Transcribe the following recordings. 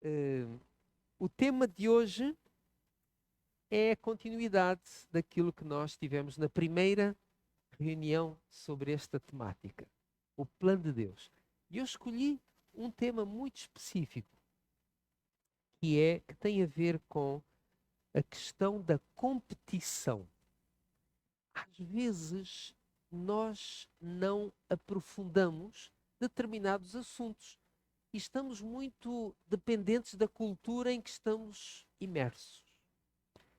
Eh, o tema de hoje é a continuidade daquilo que nós tivemos na primeira reunião sobre esta temática, o plano de Deus. E eu escolhi um tema muito específico, que tem a ver com a questão da competição. Às vezes nós não aprofundamos determinados assuntos e estamos muito dependentes da cultura em que estamos imersos.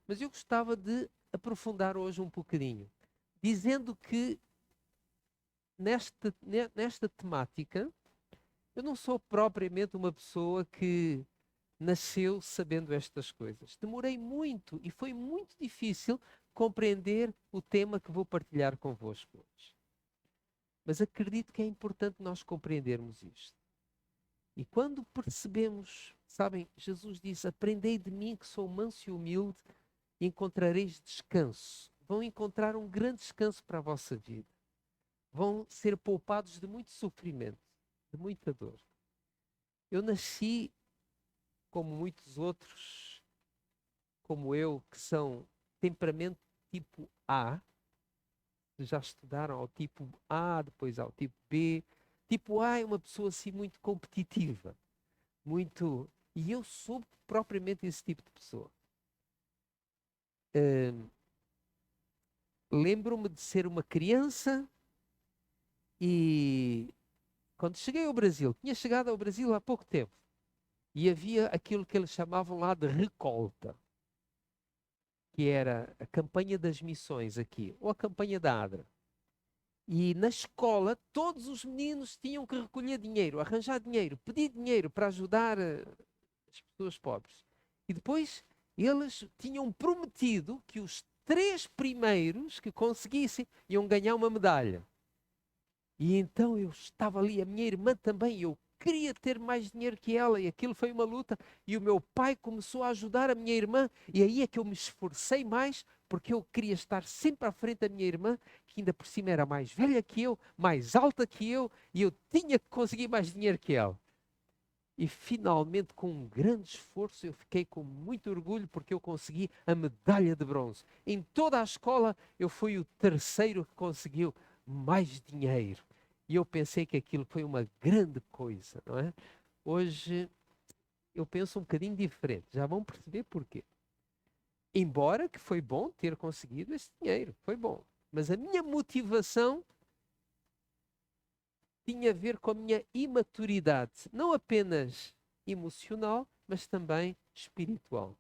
Mas eu gostava de aprofundar hoje um bocadinho, dizendo que nesta temática eu não sou propriamente uma pessoa que nasceu sabendo estas coisas. Demorei muito e foi muito difícil compreender o tema que vou partilhar convosco hoje. Mas acredito que é importante nós compreendermos isto. E quando percebemos, sabem, Jesus disse: aprendei de mim que sou manso e humilde, e encontrareis descanso. Vão encontrar um grande descanso para a vossa vida. Vão ser poupados de muito sofrimento, de muita dor. Eu nasci, como muitos outros, como eu, que são temperamento tipo A, já estudaram ao tipo A, depois ao tipo B. Tipo A é uma pessoa assim muito competitiva, muito. E eu sou propriamente esse tipo de pessoa. Lembro-me de ser uma criança e quando cheguei ao Brasil, tinha chegado ao Brasil há pouco tempo, e havia aquilo que eles chamavam lá de recolta, que era a campanha das missões aqui, ou a campanha da ADRA. E na escola, todos os meninos tinham que recolher dinheiro, arranjar dinheiro, pedir dinheiro para ajudar as pessoas pobres. E depois eles tinham prometido que os 3 primeiros que conseguissem iam ganhar uma medalha. E então eu estava ali, a minha irmã também, eu queria ter mais dinheiro que ela, e aquilo foi uma luta. E o meu pai começou a ajudar a minha irmã, e aí é que eu me esforcei mais, porque eu queria estar sempre à frente da minha irmã, que ainda por cima era mais velha que eu, mais alta que eu, e eu tinha que conseguir mais dinheiro que ela. E finalmente, com um grande esforço, eu fiquei com muito orgulho porque eu consegui a medalha de bronze. Em toda a escola, eu fui o terceiro que conseguiu mais dinheiro. E eu pensei que aquilo foi uma grande coisa, não é? Hoje eu penso um bocadinho diferente, já vão perceber porquê. Embora que foi bom ter conseguido esse dinheiro, foi bom. Mas a minha motivação tinha a ver com a minha imaturidade, não apenas emocional, mas também espiritual.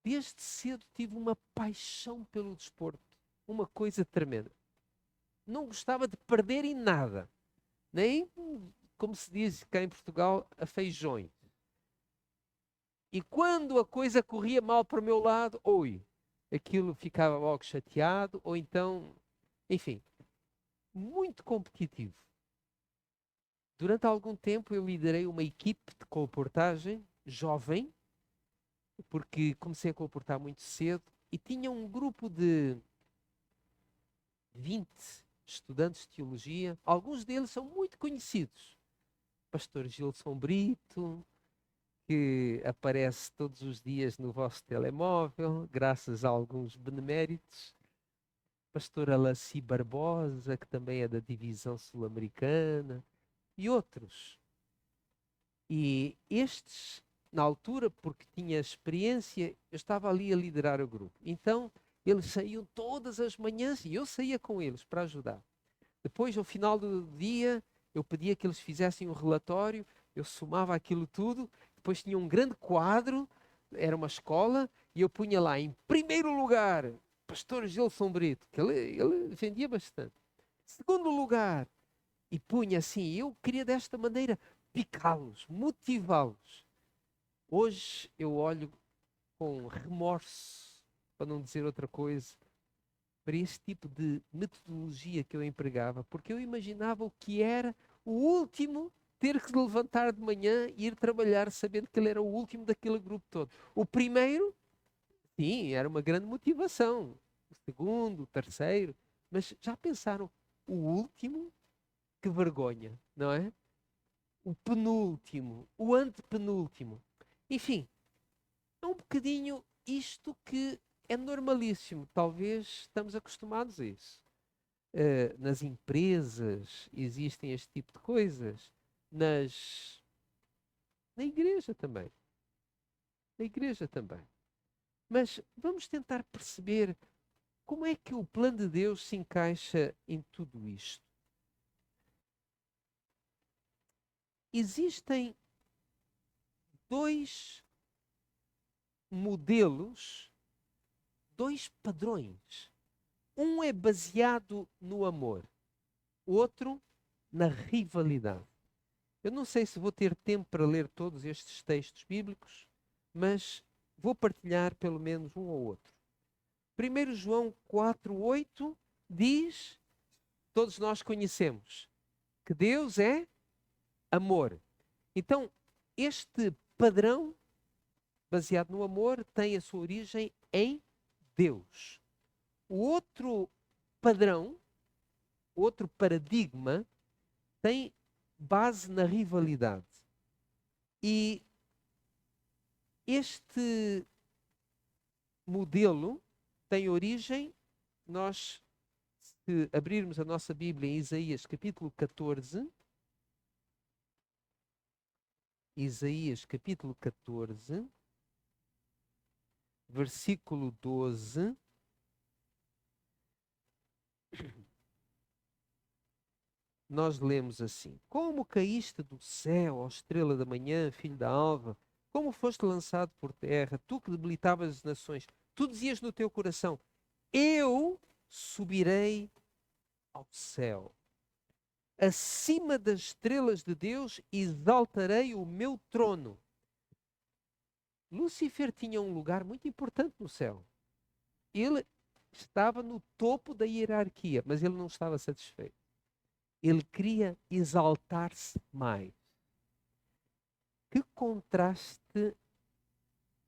Desde cedo tive uma paixão pelo desporto, uma coisa tremenda. Não gostava de perder em nada, nem, como se diz cá em Portugal, a feijões. E quando a coisa corria mal para o meu lado, oi, aquilo ficava logo chateado, ou então, enfim, muito competitivo. Durante algum tempo eu liderei uma equipe de colportagem jovem, porque comecei a colportar muito cedo e tinha um grupo de 20 estudantes de teologia. Alguns deles são muito conhecidos. Pastor Gilson Brito, que aparece todos os dias no vosso telemóvel, graças a alguns beneméritos. Pastor Alaci Barbosa, que também é da divisão sul-americana, e outros. E estes, na altura, porque tinha experiência, eu estava ali a liderar o grupo. Então, eles saíam todas as manhãs e eu saía com eles para ajudar. Depois, ao final do dia, eu pedia que eles fizessem um relatório, eu somava aquilo tudo, depois tinha um grande quadro, era uma escola, e eu punha lá, em primeiro lugar, Pastor Gilson Brito, que ele vendia bastante. Segundo lugar, e punha assim, eu queria desta maneira picá-los, motivá-los. Hoje eu olho com remorso, para não dizer outra coisa, para esse tipo de metodologia que eu empregava, porque eu imaginava o que era o último ter que se levantar de manhã e ir trabalhar sabendo que ele era o último daquele grupo todo. O primeiro, sim, era uma grande motivação. O segundo, o terceiro, mas já pensaram, o último, que vergonha, não é? o penúltimo, o antepenúltimo. Enfim, é um bocadinho isto que é normalíssimo. Talvez estamos acostumados a isso. Nas empresas existem este tipo de coisas. Na igreja também. Na igreja também. Mas vamos tentar perceber como é que o plano de Deus se encaixa em tudo isto. Existem dois modelos, dois padrões. Um é baseado no amor, o outro na rivalidade. Eu não sei se vou ter tempo para ler todos estes textos bíblicos, mas vou partilhar pelo menos um ou outro. 1 João 4,8 diz, todos nós conhecemos, que Deus é amor. Então, este padrão baseado no amor tem a sua origem em Deus. O outro padrão, outro paradigma, tem base na rivalidade. E este modelo tem origem, nós, se abrirmos a nossa Bíblia em Isaías capítulo 14, Isaías capítulo 14, versículo 12, nós lemos assim: Como caíste do céu, ó estrela da manhã, filho da alva, como foste lançado por terra, tu que debilitavas as nações, tu dizias no teu coração: eu subirei ao céu. Acima das estrelas de Deus exaltarei o meu trono. Lúcifer tinha um lugar muito importante no céu. Ele estava no topo da hierarquia, mas ele não estava satisfeito. Ele queria exaltar-se mais. Que contraste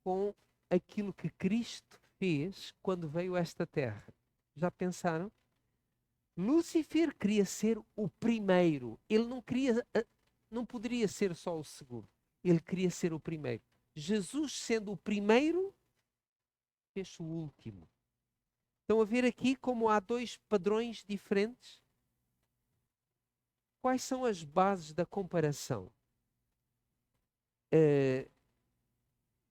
com aquilo que Cristo fez quando veio a esta terra. Já pensaram? Lúcifer queria ser o primeiro. Ele não poderia ser só o segundo. Ele queria ser o primeiro. Jesus, sendo o primeiro, fez o último. Estão a ver aqui como há dois padrões diferentes? Quais são as bases da comparação?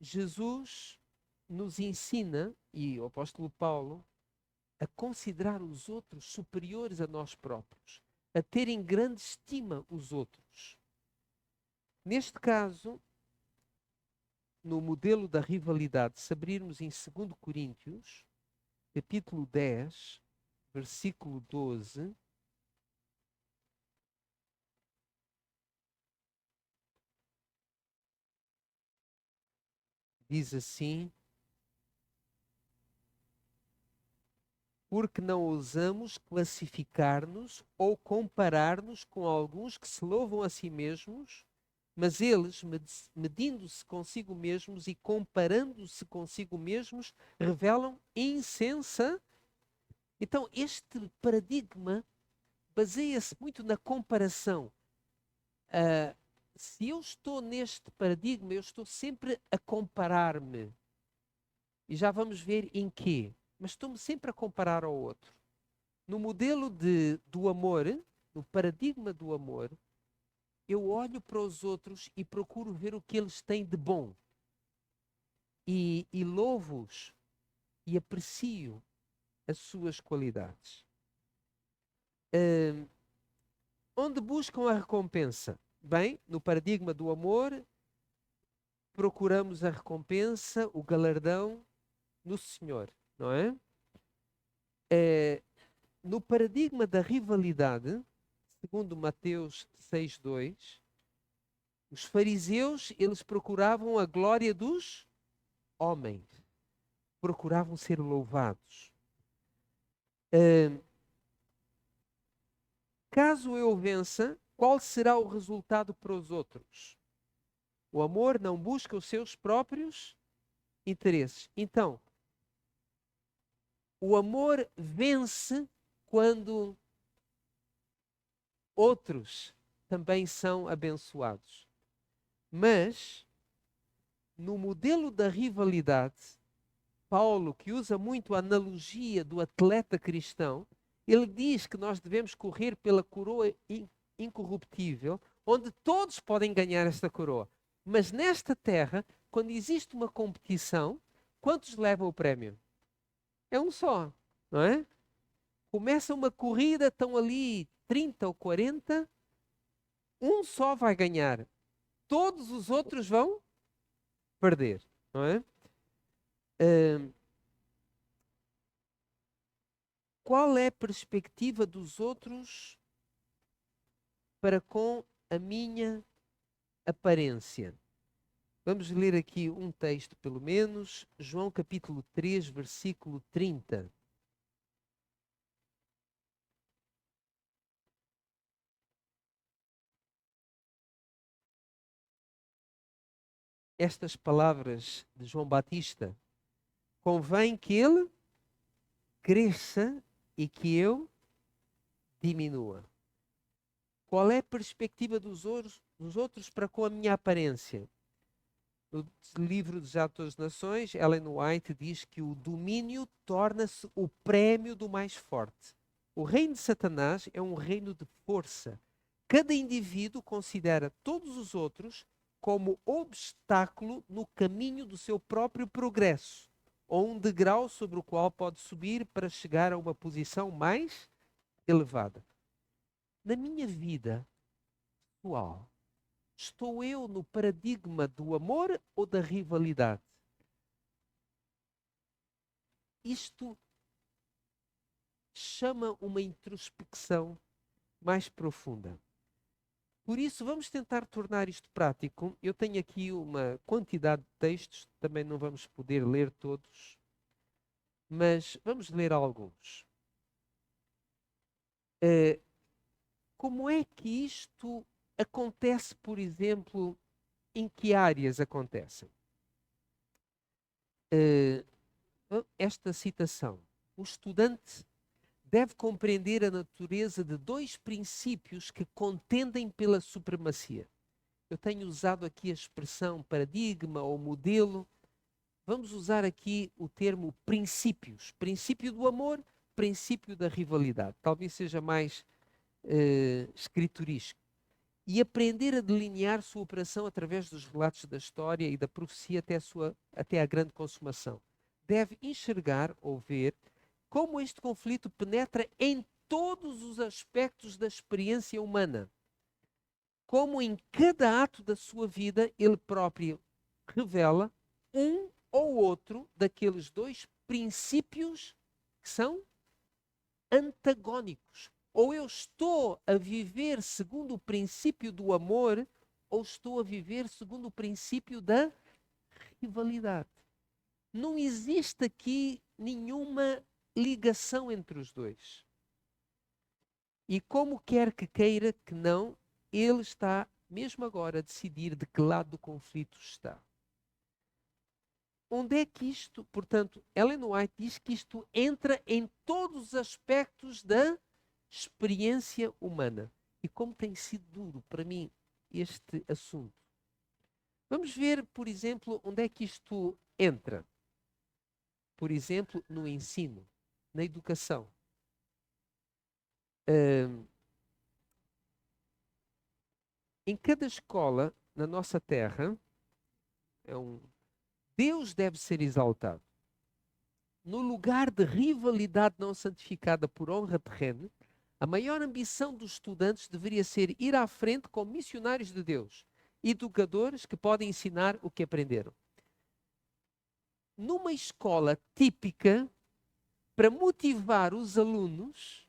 Jesus nos ensina, e o apóstolo Paulo, a considerar os outros superiores a nós próprios, a ter em grande estima os outros. Neste caso, no modelo da rivalidade, se abrirmos em 2 Coríntios, capítulo 10, versículo 12, diz assim: porque não ousamos classificar-nos ou comparar-nos com alguns que se louvam a si mesmos, mas eles, medindo-se consigo mesmos e comparando-se consigo mesmos, revelam insensação. Então, este paradigma baseia-se muito na comparação. Se eu estou neste paradigma, eu estou sempre a comparar-me. E já vamos ver em quê. Mas estou-me sempre a comparar ao outro. No modelo do amor, no paradigma do amor, eu olho para os outros e procuro ver o que eles têm de bom. E louvo-os e aprecio as suas qualidades. Onde buscam a recompensa? Bem, no paradigma do amor, procuramos a recompensa, o galardão no Senhor, não é? No paradigma da rivalidade, segundo Mateus 6,2, os fariseus, eles procuravam a glória dos homens, procuravam ser louvados. Caso eu vença, qual será o resultado para os outros? O amor não busca os seus próprios interesses. Então, o amor vence quando outros também são abençoados. Mas, no modelo da rivalidade, Paulo, que usa muito a analogia do atleta cristão, ele diz que nós devemos correr pela coroa incorruptível, onde todos podem ganhar esta coroa. Mas nesta terra, quando existe uma competição, quantos levam o prémio? É um só, não é? Começa uma corrida, estão ali 30 ou 40, um só vai ganhar. Todos os outros vão perder, não é? Qual é a perspectiva dos outros para com a minha aparência? Vamos ler aqui um texto, pelo menos, João capítulo 3, versículo 30. Estas palavras de João Batista: convém que ele cresça e que eu diminua. Qual é a perspectiva dos outros para com a minha aparência? No livro dos Atores das Nações, Ellen White diz que o domínio torna-se o prémio do mais forte. O reino de Satanás é um reino de força. Cada indivíduo considera todos os outros como obstáculo no caminho do seu próprio progresso, ou um degrau sobre o qual pode subir para chegar a uma posição mais elevada. Na minha vida pessoal, estou eu no paradigma do amor ou da rivalidade? Isto chama uma introspecção mais profunda. Por isso, vamos tentar tornar isto prático. Eu tenho aqui uma quantidade de textos, também não vamos poder ler todos, mas vamos ler alguns. Como é que isto acontece, por exemplo, em que áreas acontecem? Esta citação: o estudante deve compreender a natureza de dois princípios que contendem pela supremacia. Eu tenho usado aqui a expressão paradigma ou modelo. Vamos usar aqui o termo princípios. Princípio do amor, princípio da rivalidade. Talvez seja mais escriturístico. E aprender a delinear sua operação através dos relatos da história e da profecia até a grande consumação. Deve enxergar ou ver como este conflito penetra em todos os aspectos da experiência humana. Como em cada ato da sua vida ele próprio revela um ou outro daqueles dois princípios que são antagónicos. Ou eu estou a viver segundo o princípio do amor, ou estou a viver segundo o princípio da rivalidade. Não existe aqui nenhuma ligação entre os dois. E como quer que queira que não, ele está, mesmo agora, a decidir de que lado do conflito está. Onde é que isto, portanto, Ellen White diz que isto entra em todos os aspectos da experiência humana. E como tem sido duro para mim este assunto. Vamos ver, por exemplo, onde é que isto entra. Por exemplo, no ensino, na educação. Em cada escola na nossa terra, Deus deve ser exaltado. No lugar de rivalidade não santificada por honra terrena, a maior ambição dos estudantes deveria ser ir à frente como missionários de Deus, educadores que podem ensinar o que aprenderam. Numa escola típica, para motivar os alunos,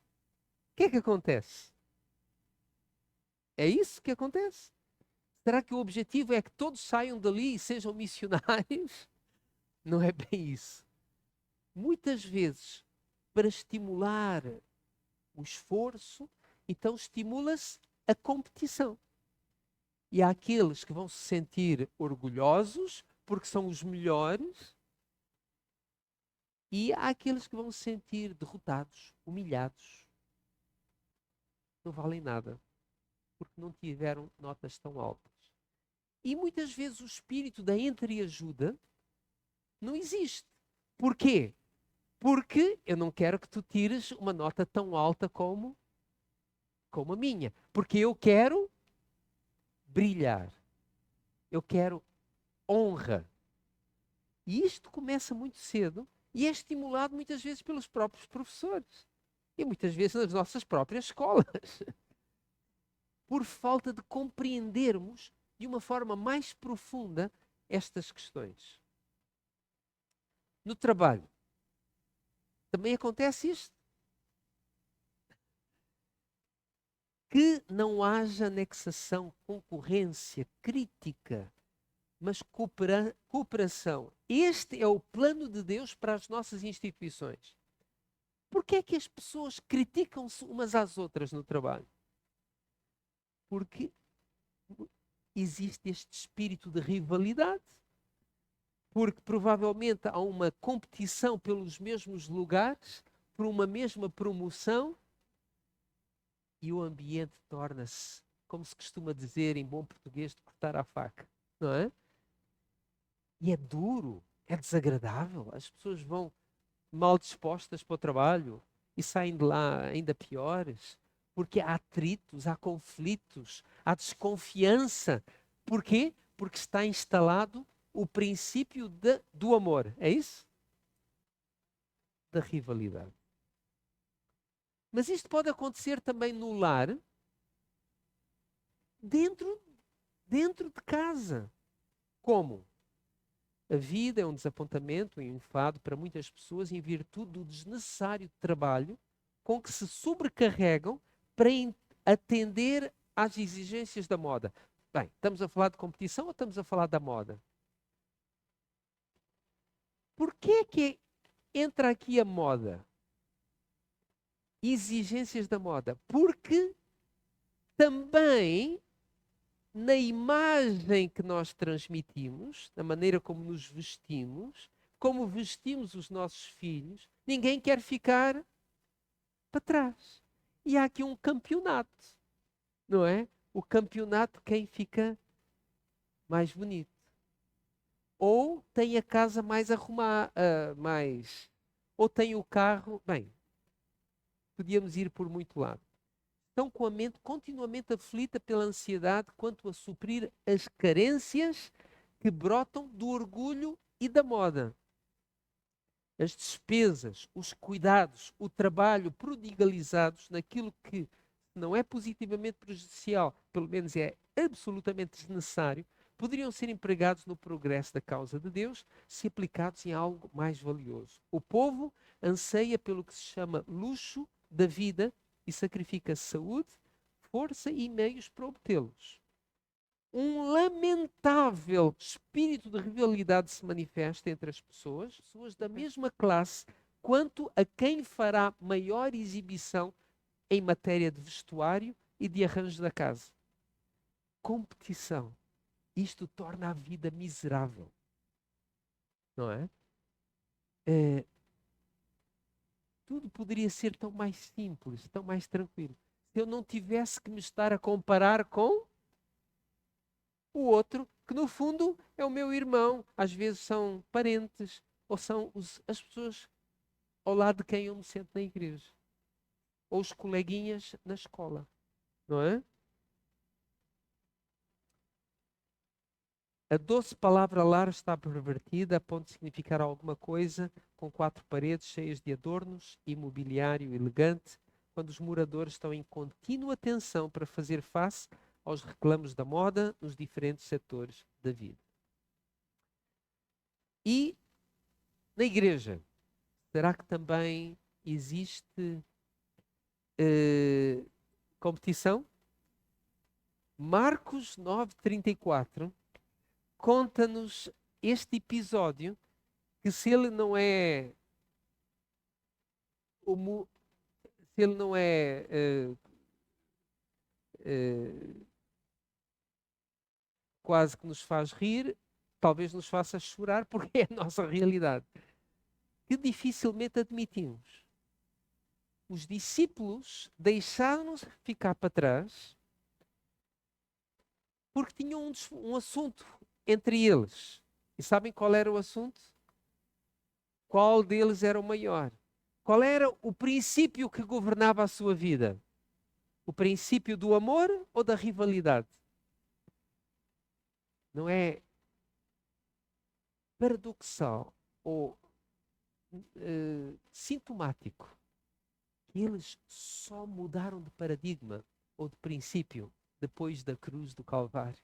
o que é que acontece? É isso que acontece? Será que o objetivo é que todos saiam dali e sejam missionários? Não é bem isso. Muitas vezes, para estimular o esforço, então estimula-se a competição. E há aqueles que vão se sentir orgulhosos porque são os melhores, e há aqueles que vão se sentir derrotados, humilhados. Não valem nada, porque não tiveram notas tão altas. E muitas vezes o espírito da entreajuda não existe. Porquê? Porque eu não quero que tu tires uma nota tão alta como a minha. Porque eu quero brilhar. Eu quero honra. E isto começa muito cedo e é estimulado muitas vezes pelos próprios professores. E muitas vezes nas nossas próprias escolas. Por falta de compreendermos de uma forma mais profunda estas questões. No trabalho, também acontece isto. Que não haja anexação, concorrência, crítica, mas cooperação. Este é o plano de Deus para as nossas instituições. Por que é que as pessoas criticam-se umas às outras no trabalho? Porque existe este espírito de rivalidade. Porque provavelmente há uma competição pelos mesmos lugares, por uma mesma promoção, e o ambiente torna-se, como se costuma dizer em bom português, de cortar a faca, não é? E é duro, é desagradável. As pessoas vão mal dispostas para o trabalho e saem de lá ainda piores, porque há atritos, há conflitos, há desconfiança. Porquê? Porque está instalado o princípio do amor. É isso? Da rivalidade. Mas isto pode acontecer também no lar, dentro de casa. Como? A vida é um desapontamento, um enfado para muitas pessoas em virtude do desnecessário trabalho com que se sobrecarregam para atender às exigências da moda. Bem, estamos a falar de competição ou estamos a falar da moda? Porquê que entra aqui a moda? Exigências da moda. Porque também na imagem que nós transmitimos, na maneira como nos vestimos, como vestimos os nossos filhos, ninguém quer ficar para trás. E há aqui um campeonato, não é? O campeonato quem fica mais bonito. Ou tem a casa mais arrumada, ou tem o carro. Bem, podíamos ir por muito lado. Estão com a mente continuamente aflita pela ansiedade quanto a suprir as carências que brotam do orgulho e da moda. As despesas, os cuidados, o trabalho prodigalizados naquilo que não é positivamente prejudicial, pelo menos é absolutamente desnecessário, poderiam ser empregados no progresso da causa de Deus se aplicados em algo mais valioso. O povo anseia pelo que se chama luxo da vida e sacrifica saúde, força e meios para obtê-los. Um lamentável espírito de rivalidade se manifesta entre as pessoas da mesma classe, quanto a quem fará maior exibição em matéria de vestuário e de arranjo da casa. Competição. Isto torna a vida miserável. Não é? Tudo poderia ser tão mais simples, tão mais tranquilo. Se eu não tivesse que me estar a comparar com o outro, que no fundo é o meu irmão. Às vezes são parentes, ou são as pessoas ao lado de quem eu me sento na igreja. Ou os coleguinhas na escola. Não é? A doce palavra lar está pervertida a ponto de significar alguma coisa com 4 paredes cheias de adornos e mobiliário elegante, quando os moradores estão em contínua tensão para fazer face aos reclamos da moda nos diferentes setores da vida. E na igreja, será que também existe competição? Marcos 9:34 conta-nos este episódio que se ele não é se ele não é quase que nos faz rir, talvez nos faça chorar, porque é a nossa realidade, que dificilmente admitimos. Os discípulos deixaram-nos ficar para trás Porque tinham um assunto entre eles. E sabem qual era o assunto? Qual deles era o maior? Qual era o princípio que governava a sua vida? O princípio do amor ou da rivalidade? Não é paradoxal ou sintomático que eles só mudaram de paradigma ou de princípio depois da cruz do Calvário?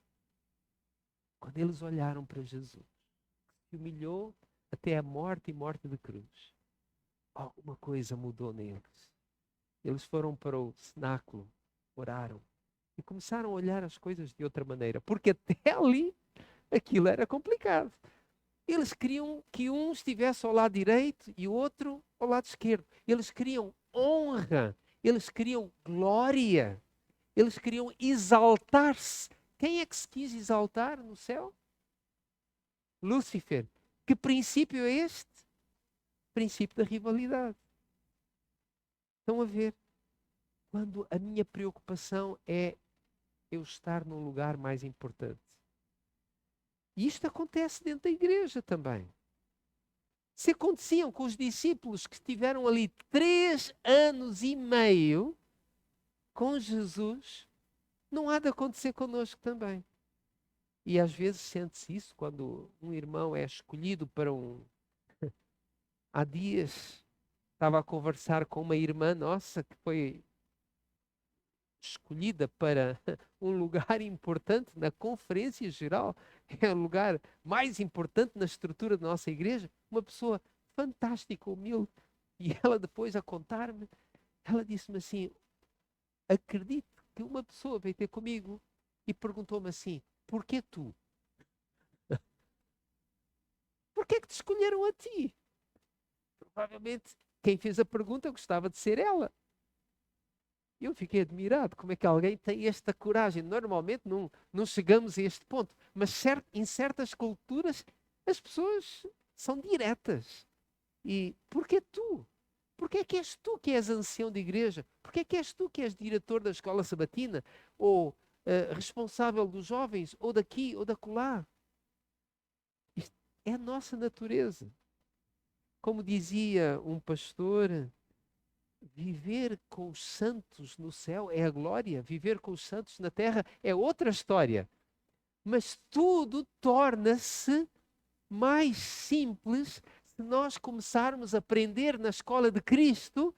Quando eles olharam para Jesus, que se humilhou até a morte e morte de cruz, alguma coisa mudou neles. Eles foram para o cenáculo, oraram e começaram a olhar as coisas de outra maneira, porque até ali aquilo era complicado. Eles queriam que um estivesse ao lado direito e o outro ao lado esquerdo. Eles queriam honra, eles queriam glória, eles queriam exaltar-se. Quem é que se quis exaltar no céu? Lúcifer. Que princípio é este? Princípio da rivalidade. Estão a ver? Quando a minha preocupação é eu estar num lugar mais importante. E isto acontece dentro da igreja também. Se aconteciam com os discípulos que estiveram ali 3 anos e meio com Jesus, não há de acontecer connosco também. E às vezes sente-se isso quando um irmão é escolhido para um... Há dias estava a conversar com uma irmã nossa que foi escolhida para um lugar importante na conferência geral, é o lugar mais importante na estrutura da nossa igreja, uma pessoa fantástica, humilde. E ela depois a contar-me, ela disse-me assim, acredito que uma pessoa veio ter comigo e perguntou-me assim, porquê tu? Porquê que te escolheram a ti? Provavelmente quem fez a pergunta gostava de ser ela. Eu fiquei admirado como é que alguém tem esta coragem. Normalmente não chegamos a este ponto, mas em certas culturas as pessoas são diretas. E porquê tu? Porquê é que és tu que és ancião de igreja? Porquê é que és tu que és diretor da escola sabatina? Ou responsável dos jovens? Ou daqui ou da acolá? Isto é a nossa natureza. Como dizia um pastor, viver com os santos no céu é a glória, viver com os santos na terra é outra história. Mas tudo torna-se mais simples se nós começarmos a aprender na escola de Cristo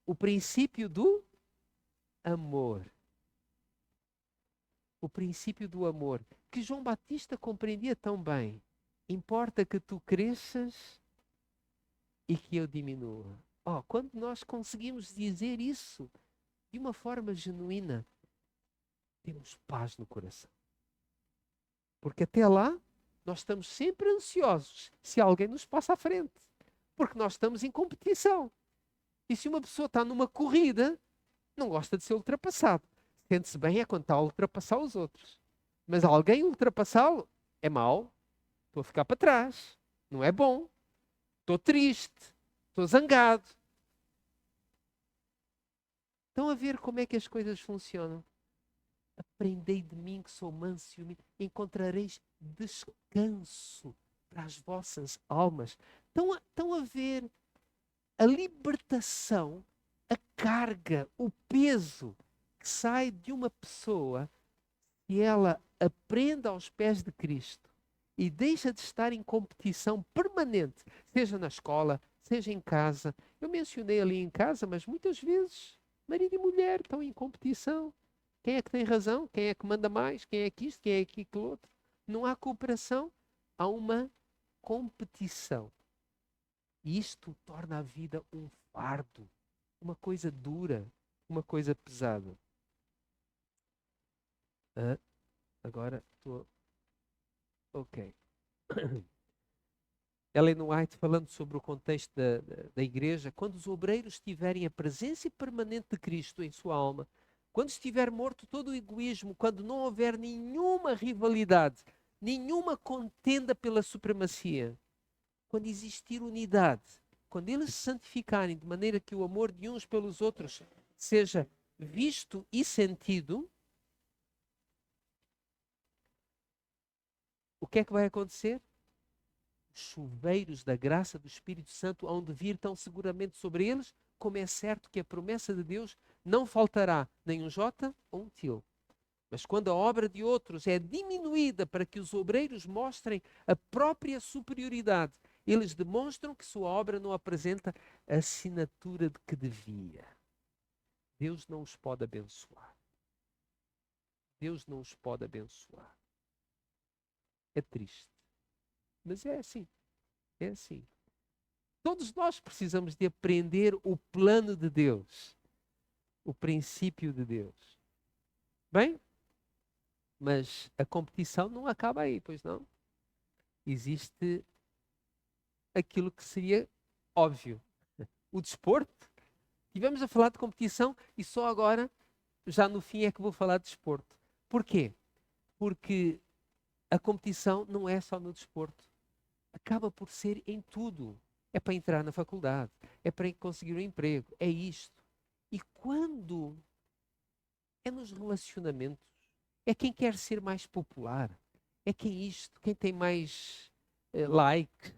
o princípio do amor. O princípio do amor, que João Batista compreendia tão bem. Importa que tu cresças e que eu diminua. Oh, quando nós conseguimos dizer isso de uma forma genuína, temos paz no coração. Porque até lá, nós estamos sempre ansiosos se alguém nos passa à frente. Porque nós estamos em competição. E se uma pessoa está numa corrida, não gosta de ser ultrapassado. Sente-se bem é quando está a ultrapassar os outros. Mas alguém ultrapassá-lo é mau. Estou a ficar para trás. Não é bom. Estou triste. Estou zangado. Estão a ver como é que as coisas funcionam? Aprendei de mim que sou manso e humilde, encontrareis descanso para as vossas almas. Estão a ver a libertação, a carga, o peso que sai de uma pessoa e ela aprende aos pés de Cristo e deixa de estar em competição permanente, seja na escola, seja em casa. Eu mencionei ali em casa, mas muitas vezes marido e mulher estão em competição. Quem é que tem razão? Quem é que manda mais? Quem é que isto? Quem é que aquilo outro? Não há cooperação, há uma competição. E isto torna a vida um fardo, uma coisa dura, uma coisa pesada. Agora estou... Ok. Ellen White, falando sobre o contexto da igreja, quando os obreiros tiverem a presença permanente de Cristo em sua alma, quando estiver morto todo o egoísmo, quando não houver nenhuma rivalidade, nenhuma contenda pela supremacia, quando existir unidade, quando eles se santificarem de maneira que o amor de uns pelos outros seja visto e sentido, que é que vai acontecer? Os chuveiros da graça do Espírito Santo hão de vir tão seguramente sobre eles, como é certo que a promessa de Deus não faltará nem um jota ou um til. Mas quando a obra de outros é diminuída para que os obreiros mostrem a própria superioridade, eles demonstram que sua obra não apresenta a assinatura de que devia. Deus não os pode abençoar. Deus não os pode abençoar. É triste. Mas é assim. É assim. Todos nós precisamos de aprender o plano de Deus. O princípio de Deus. Bem? Mas a competição não acaba aí, pois não? Existe aquilo que seria óbvio. O desporto. Tivemos a falar de competição e só agora, já no fim, é que vou falar de desporto. Porquê? Porque a competição não é só no desporto. Acaba por ser em tudo. É para entrar na faculdade, é para conseguir um emprego, é isto. E quando é nos relacionamentos, é quem quer ser mais popular, é quem isto, quem tem mais like,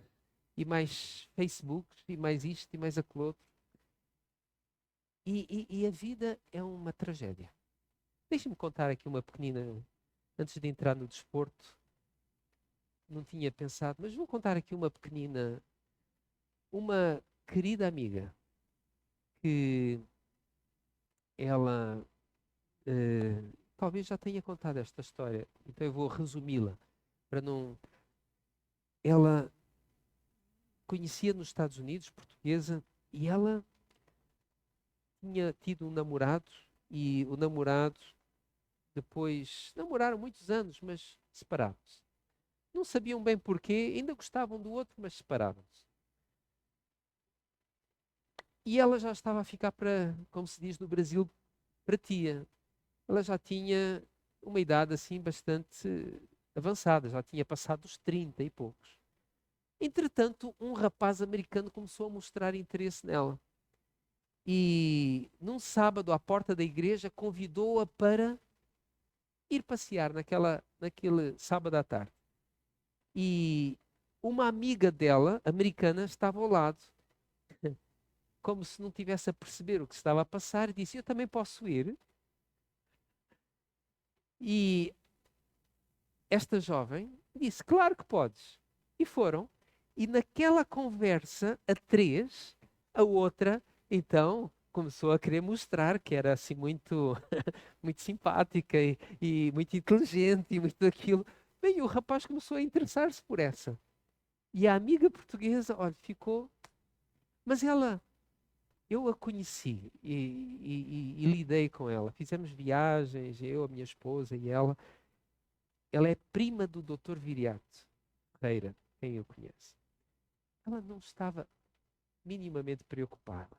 e mais Facebook, e mais isto, e mais aquilo outro. E a vida é uma tragédia. Deixe-me contar aqui uma pequenina, antes de entrar no desporto, não tinha pensado, mas vou contar aqui uma pequenina, uma querida amiga, que ela, talvez já tenha contado esta história, então eu vou resumi-la, para não... Ela conhecia nos Estados Unidos, portuguesa, e ela tinha tido um namorado, e o namorado, depois, namoraram muitos anos, mas separaram-se. Não sabiam bem porquê, ainda gostavam do outro, mas separaram-se. E ela já estava a ficar para, como se diz no Brasil, para tia. Ela já tinha uma idade assim bastante avançada, já tinha passado os 30 e poucos. Entretanto, um rapaz americano começou a mostrar interesse nela. E num sábado, à porta da igreja, convidou-a para ir passear naquele sábado à tarde. E uma amiga dela, americana, estava ao lado, como se não tivesse a perceber o que estava a passar, e disse: eu também posso ir. E esta jovem disse: claro que podes. E foram. E naquela conversa, a três, a outra, então, começou a querer mostrar que era assim muito, muito simpática e muito inteligente e muito aquilo. Bem, o rapaz começou a interessar-se por essa. E a amiga portuguesa, olha, ficou. Mas ela, eu a conheci e lidei com ela. Fizemos viagens, eu, a minha esposa e ela. Ela é prima do Dr. Viriato Ferreira, quem eu conhece. Ela não estava minimamente preocupada.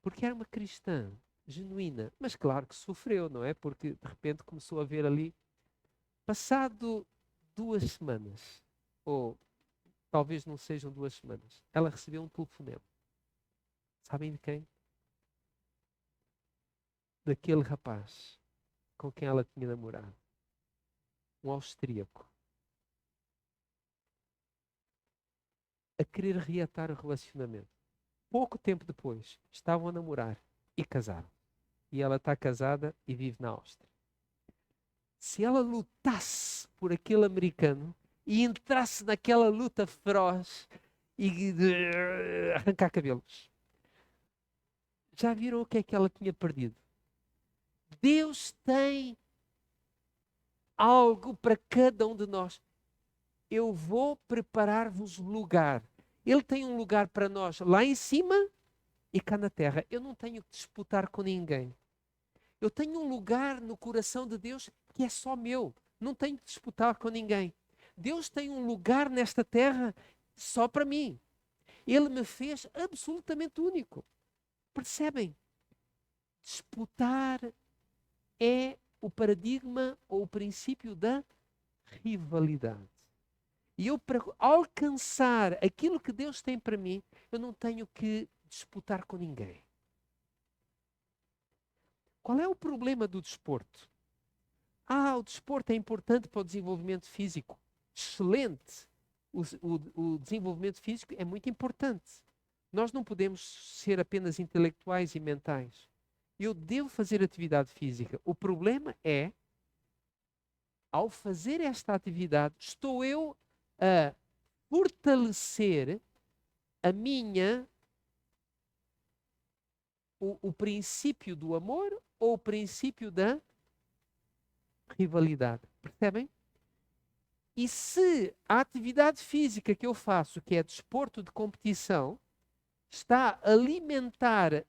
Porque era uma cristã genuína. Mas claro que sofreu, não é? Porque de repente começou a ver ali. Passado 2 semanas, ou talvez não sejam 2 semanas, ela recebeu um telefonema. Sabem de quem? Daquele rapaz com quem ela tinha namorado. Um austríaco. A querer reatar o relacionamento. Pouco tempo depois, estavam a namorar e casaram. E ela está casada e vive na Áustria. Se ela lutasse por aquele americano e entrasse naquela luta feroz e de arrancar cabelos, já viram o que é que ela tinha perdido? Deus tem algo para cada um de nós. Eu vou preparar-vos lugar. Ele tem um lugar para nós lá em cima e cá na terra. Eu não tenho que disputar com ninguém. Eu tenho um lugar no coração de Deus que é só meu. Não tenho que disputar com ninguém. Deus tem um lugar nesta terra só para mim. Ele me fez absolutamente único. Percebem? Disputar é o paradigma ou o princípio da rivalidade. E eu, para alcançar aquilo que Deus tem para mim, eu não tenho que disputar com ninguém. Qual é o problema do desporto? O desporto é importante para o desenvolvimento físico. Excelente. O desenvolvimento físico é muito importante. Nós não podemos ser apenas intelectuais e mentais. Eu devo fazer atividade física. O problema é, ao fazer esta atividade, estou eu a fortalecer a minha, o princípio do amor ou o princípio da rivalidade. Percebem? E se a atividade física que eu faço, que é desporto de competição, está a alimentar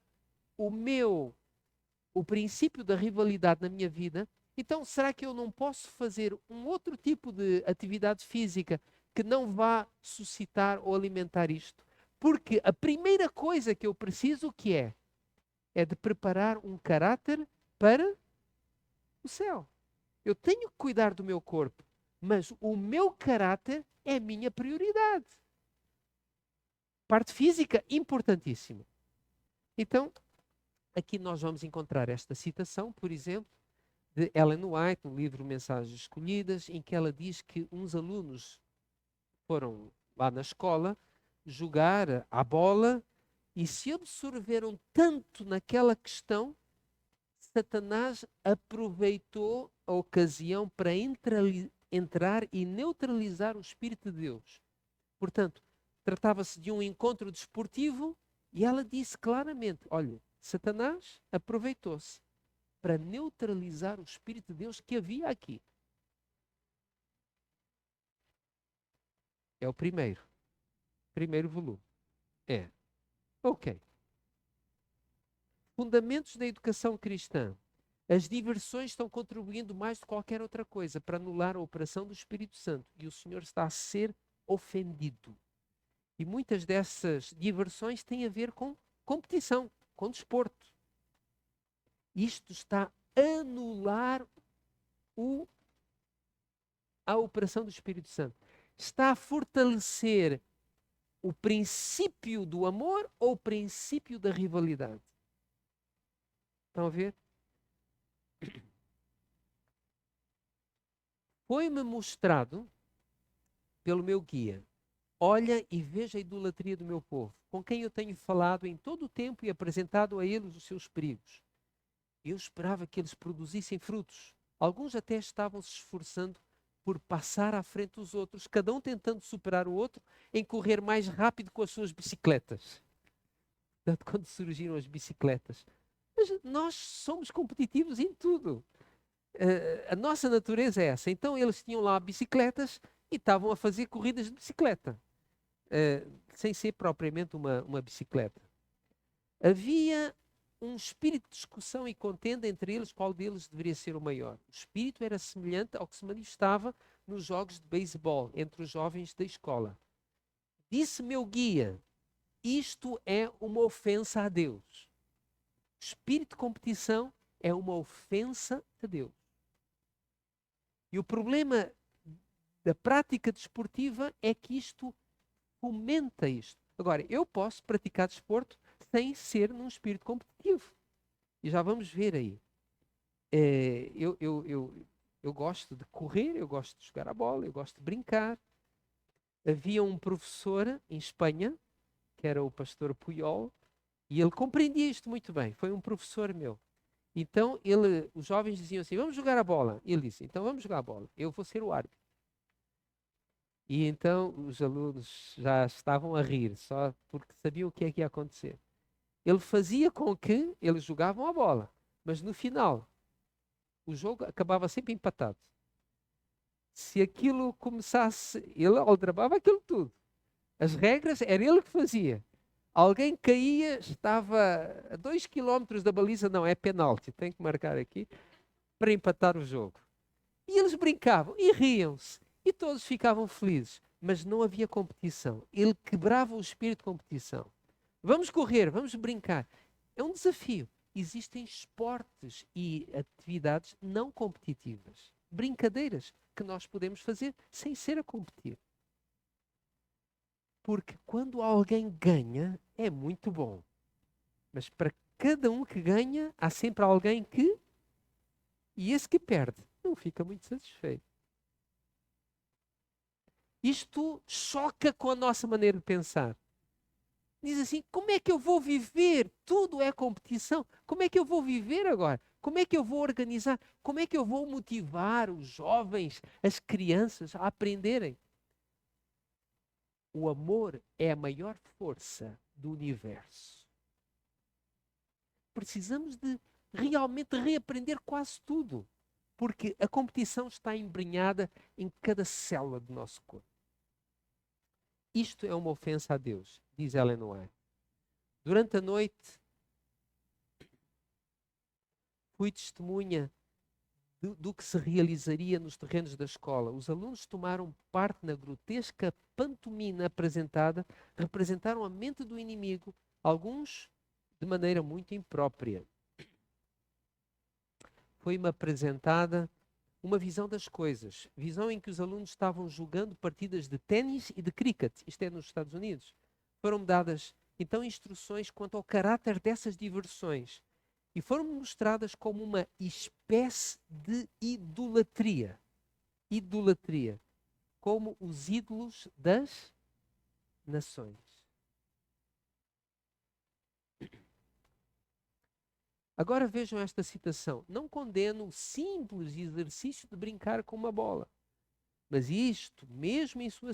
o princípio da rivalidade na minha vida, então será que eu não posso fazer um outro tipo de atividade física que não vá suscitar ou alimentar isto? Porque a primeira coisa que eu preciso que é de preparar um caráter para o céu. Eu tenho que cuidar do meu corpo, mas o meu caráter é a minha prioridade. Parte física, importantíssima. Então, aqui nós vamos encontrar esta citação, por exemplo, de Ellen White, no livro Mensagens Escolhidas, em que ela diz que uns alunos foram lá na escola jogar à bola e se absorveram tanto naquela questão, Satanás aproveitou a ocasião para entrar e neutralizar o Espírito de Deus. Portanto, tratava-se de um encontro desportivo e ela disse claramente, olha, Satanás aproveitou-se para neutralizar o Espírito de Deus que havia aqui. É o primeiro volume. É. Ok. Fundamentos da educação cristã. As diversões estão contribuindo mais do que qualquer outra coisa para anular a operação do Espírito Santo. E o Senhor está a ser ofendido. E muitas dessas diversões têm a ver com competição, com desporto. Isto está a anular a operação do Espírito Santo. Está a fortalecer o princípio do amor ou o princípio da rivalidade. Estão a ver? Foi-me mostrado pelo meu guia. Olha e veja a idolatria do meu povo, com quem eu tenho falado em todo o tempo e apresentado a eles os seus perigos. Eu esperava que eles produzissem frutos. Alguns até estavam se esforçando por passar à frente dos outros, cada um tentando superar o outro em correr mais rápido com as suas bicicletas. Portanto, quando surgiram as bicicletas. Mas nós somos competitivos em tudo. A nossa natureza é essa. Então eles tinham lá bicicletas e estavam a fazer corridas de bicicleta. Sem ser propriamente uma bicicleta. Havia um espírito de discussão e contenda entre eles, qual deles deveria ser o maior. O espírito era semelhante ao que se manifestava nos jogos de beisebol entre os jovens da escola. Disse meu guia, isto é uma ofensa a Deus. O espírito de competição é uma ofensa a Deus. E o problema da prática desportiva é que isto fomenta isto. Agora, eu posso praticar desporto sem ser num espírito competitivo. E já vamos ver aí. Eu gosto de correr, eu gosto de jogar a bola, eu gosto de brincar. Havia um professor em Espanha, que era o pastor Puyol, e ele compreendia isto muito bem. Foi um professor meu. Então, os jovens diziam assim, vamos jogar a bola. Ele disse, então vamos jogar a bola. Eu vou ser o árbitro. E então os alunos já estavam a rir, só porque sabiam o que é que ia acontecer. Ele fazia com que eles jogavam a bola, mas no final o jogo acabava sempre empatado. Se aquilo começasse, ele aldrabava aquilo tudo. As regras era ele que fazia. Alguém caía, estava a 2 quilómetros da baliza, não, é penalti, tem que marcar aqui, para empatar o jogo. E eles brincavam e riam-se. E todos ficavam felizes. Mas não havia competição. Ele quebrava o espírito de competição. Vamos correr, vamos brincar. É um desafio. Existem esportes e atividades não competitivas. Brincadeiras que nós podemos fazer sem ser a competir. Porque quando alguém ganha, é muito bom. Mas para cada um que ganha, há sempre alguém que... E esse que perde, não fica muito satisfeito. Isto choca com a nossa maneira de pensar. Diz assim, como é que eu vou viver? Tudo é competição. Como é que eu vou viver agora? Como é que eu vou organizar? Como é que eu vou motivar os jovens, as crianças a aprenderem? O amor é a maior força do universo. Precisamos de realmente reaprender quase tudo, porque a competição está embrenhada em cada célula do nosso corpo. Isto é uma ofensa a Deus, diz Ellen White. Durante a noite, fui testemunha do que se realizaria nos terrenos da escola. Os alunos tomaram parte na grotesca pantomima apresentada, representaram a mente do inimigo, alguns de maneira muito imprópria. Foi-me apresentada uma visão das coisas, visão em que os alunos estavam jogando partidas de ténis e de cricket, isto é nos Estados Unidos. Foram-me dadas então instruções quanto ao caráter dessas diversões e foram-me mostradas como uma espécie de idolatria. Idolatria, como os ídolos das nações. Agora vejam esta citação. Não condeno o simples exercício de brincar com uma bola. Mas isto, mesmo em sua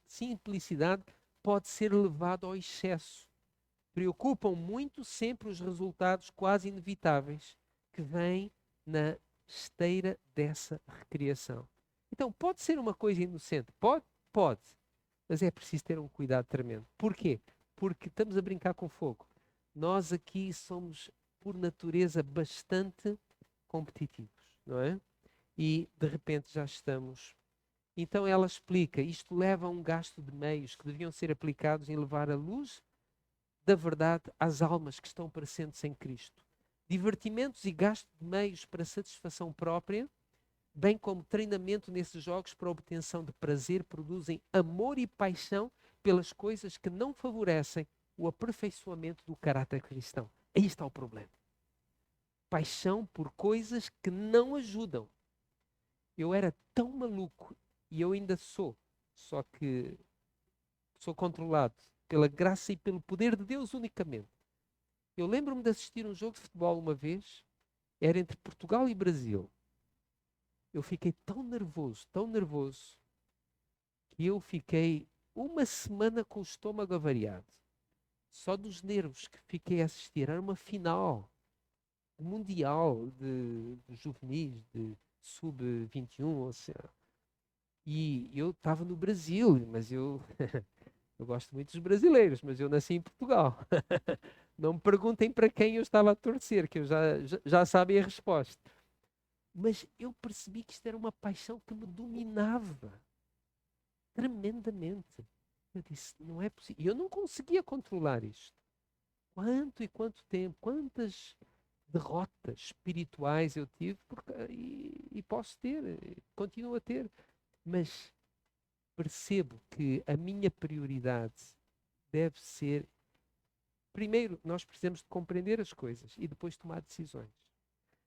simplicidade, pode ser levado ao excesso. Preocupam muito sempre os resultados quase inevitáveis que vêm na esteira dessa recriação. Então, pode ser uma coisa inocente? Pode? Pode. Mas é preciso ter um cuidado tremendo. Porquê? Porque estamos a brincar com fogo. Nós aqui somos, por natureza, bastante competitivos, não é? E, de repente, já estamos. Então, ela explica, isto leva a um gasto de meios que deviam ser aplicados em levar a luz da verdade às almas que estão parecendo sem Cristo. Divertimentos e gasto de meios para satisfação própria, bem como treinamento nesses jogos para obtenção de prazer, produzem amor e paixão pelas coisas que não favorecem o aperfeiçoamento do caráter cristão. Aí está o problema. Paixão por coisas que não ajudam. Eu era tão maluco, e eu ainda sou, só que sou controlado pela graça e pelo poder de Deus unicamente. Eu lembro-me de assistir um jogo de futebol uma vez, era entre Portugal e Brasil. Eu fiquei tão nervoso, que eu fiquei uma semana com o estômago avariado. Só dos nervos que fiquei a assistir. Era uma final mundial de juvenis, de sub-21, ou seja. E eu estava no Brasil, mas eu gosto muito dos brasileiros, mas eu nasci em Portugal. Não me perguntem para quem eu estava a torcer, que eu já sabem a resposta. Mas eu percebi que isto era uma paixão que me dominava tremendamente. Eu disse, não é possível. E eu não conseguia controlar isto. Quanto tempo, quantas derrotas espirituais eu tive, e posso ter, continuo a ter. Mas percebo que a minha prioridade deve ser, primeiro, nós precisamos de compreender as coisas e depois tomar decisões.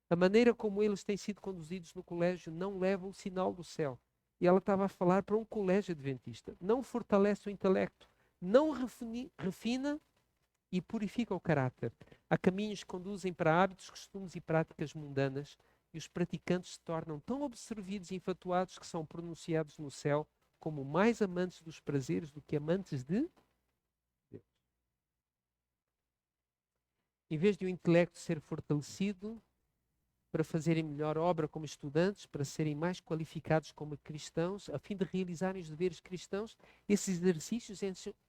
A maneira como eles têm sido conduzidos no colégio não leva o sinal do céu. E ela estava a falar para um colégio adventista. Não fortalece o intelecto, não refina e purifica o caráter. Há caminhos que conduzem para hábitos, costumes e práticas mundanas, e os praticantes se tornam tão absorvidos e infatuados que são pronunciados no céu como mais amantes dos prazeres do que amantes de Deus. Em vez de o intelecto ser fortalecido para fazerem melhor obra como estudantes, para serem mais qualificados como cristãos, a fim de realizarem os deveres cristãos, esses exercícios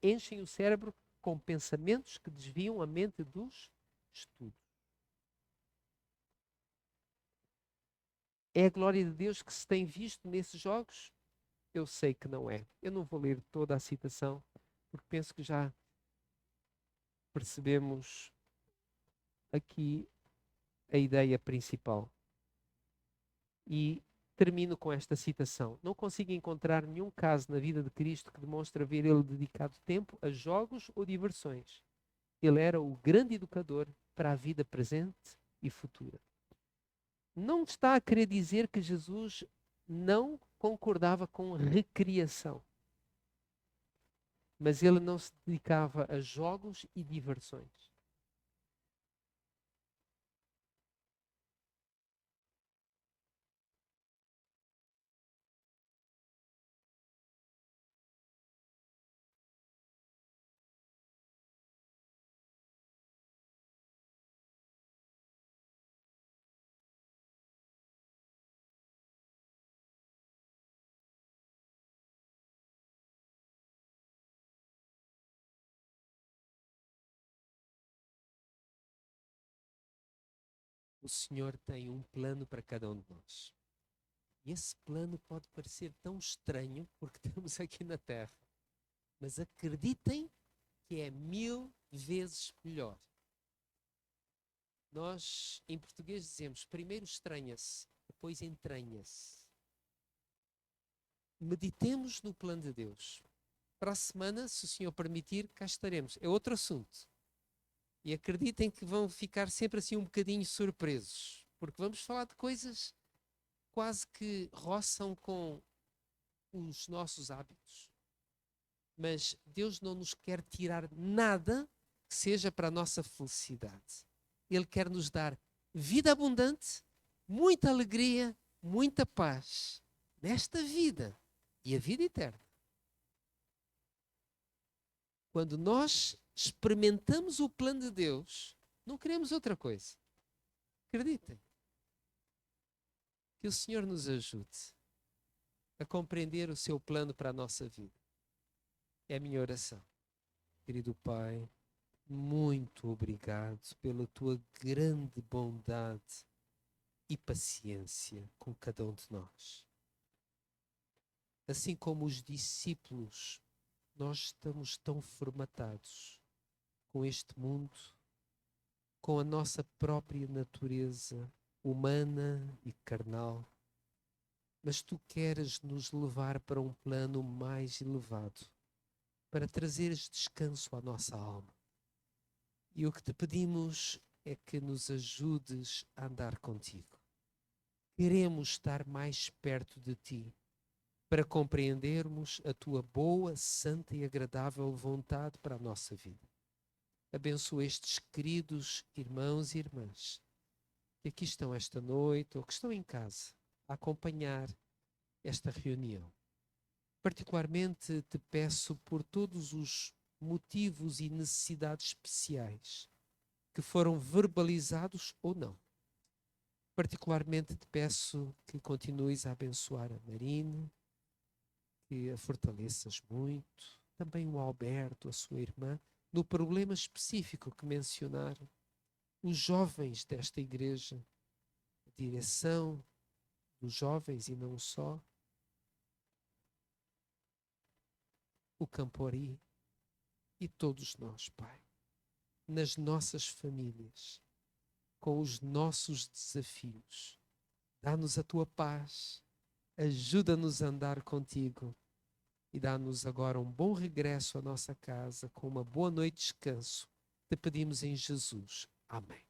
enchem o cérebro com pensamentos que desviam a mente dos estudos. É a glória de Deus que se tem visto nesses jogos? Eu sei que não é. Eu não vou ler toda a citação, porque penso que já percebemos aqui a ideia principal. E termino com esta citação. Não consigo encontrar nenhum caso na vida de Cristo que demonstre haver ele dedicado tempo a jogos ou diversões. Ele era o grande educador para a vida presente e futura. não está a querer dizer que Jesus não concordava com recriação. Mas ele não se dedicava a jogos e diversões. O Senhor tem um plano para cada um de nós. E esse plano pode parecer tão estranho porque estamos aqui na Terra. Mas acreditem que é 1000 vezes melhor. Nós, em português, dizemos primeiro estranha-se, depois entranha-se. Meditemos no plano de Deus. Para a semana, se o Senhor permitir, cá estaremos. É outro assunto. E acreditem que vão ficar sempre assim um bocadinho surpresos. Porque vamos falar de coisas quase que roçam com os nossos hábitos. Mas Deus não nos quer tirar nada que seja para a nossa felicidade. Ele quer nos dar vida abundante, muita alegria, muita paz nesta vida e a vida eterna. Quando nós experimentamos o plano de Deus, não queremos outra coisa. Acreditem. Que o Senhor nos ajude a compreender o seu plano para a nossa vida. É a minha oração. Querido Pai, muito obrigado pela tua grande bondade e paciência com cada um de nós. Assim como os discípulos, nós estamos tão formatados com este mundo, com a nossa própria natureza humana e carnal, mas tu queres nos levar para um plano mais elevado, para trazeres descanso à nossa alma. E o que te pedimos é que nos ajudes a andar contigo. Queremos estar mais perto de ti, para compreendermos a tua boa, santa e agradável vontade para a nossa vida. Abençoa estes queridos irmãos e irmãs que aqui estão esta noite ou que estão em casa a acompanhar esta reunião. Particularmente te peço por todos os motivos e necessidades especiais que foram verbalizados ou não. Particularmente te peço que continues a abençoar a Marina, que a fortaleças muito, também o Alberto, a sua irmã, no problema específico que mencionaram, os jovens desta igreja, a direção dos jovens e não só, o Campori e todos nós, Pai, nas nossas famílias, com os nossos desafios. Dá-nos a tua paz, ajuda-nos a andar contigo e dá-nos agora um bom regresso à nossa casa com uma boa noite de descanso. Te pedimos em Jesus. Amém.